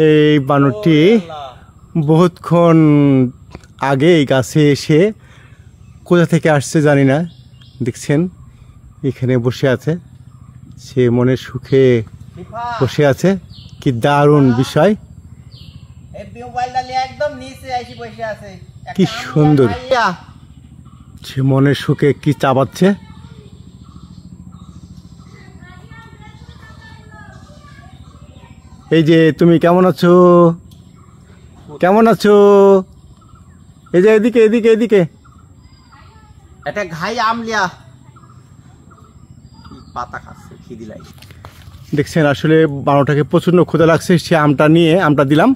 এই বানরটি বহুতক্ষণ আগে এই গাছে এসে কোথা থেকে আসছে জানি না, দেখছেন এখানে বসে আছে, সে মনের সুখে বসে আছে। কি দারুণ বিষয়, কি সুন্দর, সে মনের সুখে কি চাবাচ্ছে। এই যে তুমি কেমন আছো, কেমন আছো? এই যে এদিকে এদিকে এদিকে এটা ঘাই আমলিয়া পাতা খাচ্ছে, খিদি লাগে। দেখছেন আসলে বানরটাকে প্রচণ্ড ক্ষুধা লাগছে, সে আমটা নিয়ে আমটা দিলাম।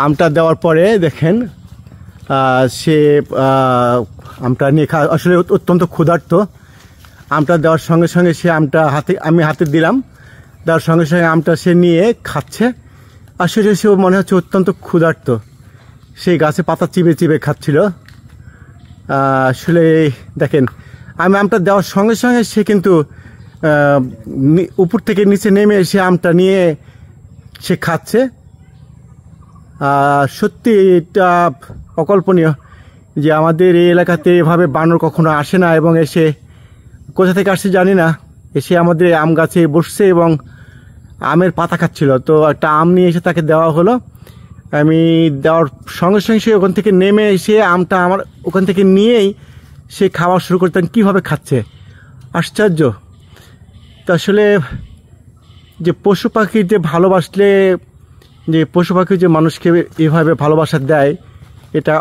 আমটা দেওয়ার পরে দেখেন সে আমটা নিয়ে আসলে অত্যন্ত ক্ষুধার্ত। আমটা দেওয়ার সঙ্গে সঙ্গে সে আমটা আমি হাতে দিলাম, দেওয়ার সঙ্গে সঙ্গে আমটা সে নিয়ে খাচ্ছে। আসলে সে মনে হচ্ছে অত্যন্ত ক্ষুধার্ত, সেই গাছে পাতা চিবে চিবে খাচ্ছিল। আসলে দেখেন আমি আমটা দেওয়ার সঙ্গে সঙ্গে সে কিন্তু উপর থেকে নিচে নেমে এসে আমটা নিয়ে সে খাচ্ছে। সত্যি এটা অকল্পনীয় যে আমাদের এই এলাকাতে এভাবে বানর কখনো আসে না, এবং এসে কোথা থেকে আসছে জানি না, এসে আমাদের আম গাছে বসছে এবং আমের পাতা খাচ্ছিল। তো একটা আম নিয়ে এসে তাকে দেওয়া হলো। আমি দেওয়ার সঙ্গে সঙ্গে সে ওখান থেকে নেমে এসে আমটা আমার ওখান থেকে নিয়েই সে খাওয়া শুরু করতেন। কীভাবে খাচ্ছে, আশ্চর্য। তো আসলে যে পশু পাখির যে ভালোবাসলে, যে পশু পাখি যে মানুষকে এভাবে ভালোবাসা দেয়, এটা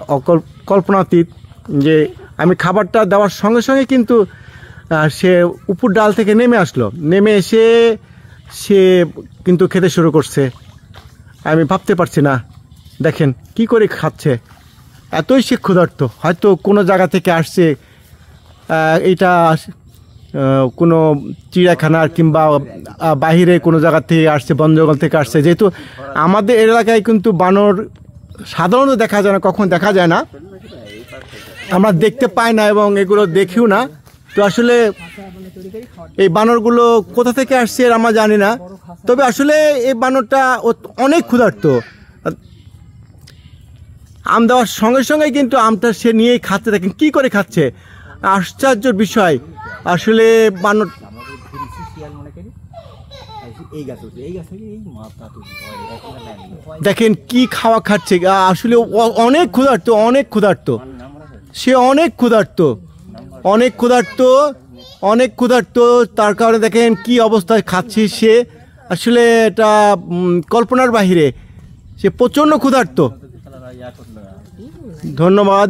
কল্পনাতীত। যে আমি খাবারটা দেওয়ার সঙ্গে সঙ্গে কিন্তু সে উপর ডাল থেকে নেমে আসলো, নেমে এসে সে কিন্তু খেতে শুরু করছে। আমি ভাবতে পারছি না, দেখেন কি করে খাচ্ছে, এতই সে ক্ষুধার্ত। হয়তো কোনো জায়গা থেকে আসছে, এটা কোনো চিড়িয়াখানার কিংবা বাহিরে কোনো জায়গা থেকে আসছে, বন জঙ্গল থেকে আসছে। যেহেতু আমাদের এলাকায় কিন্তু বানর সাধারণত দেখা যায় না, কখন দেখা যায় না, আমরা দেখতে পাই না এবং এগুলো দেখিও না। তো আসলে এই বানরগুলো কোথা থেকে আসছে আমরা জানি না, তবে আসলে এই বানরটা অনেক ক্ষুধার্ত। আম দেওয়ার সঙ্গে সঙ্গে কিন্তু আমটা সে নিয়েই খাচ্ছে। দেখেন কি করে খাচ্ছে, আশ্চর্যের বিষয়। আসলে বানর দেখেন কি খাওয়া খাচ্ছে, আসলে অনেক ক্ষুধার্ত, অনেক ক্ষুধার্ত, সে অনেক ক্ষুধার্ত, অনেক ক্ষুধার্ত, অনেক ক্ষুধার্ত। তার কারণে দেখেন কি অবস্থায় খাচ্ছে সে, আসলে এটা কল্পনার বাহিরে। সে প্রচণ্ড ক্ষুধার্ত। ধন্যবাদ।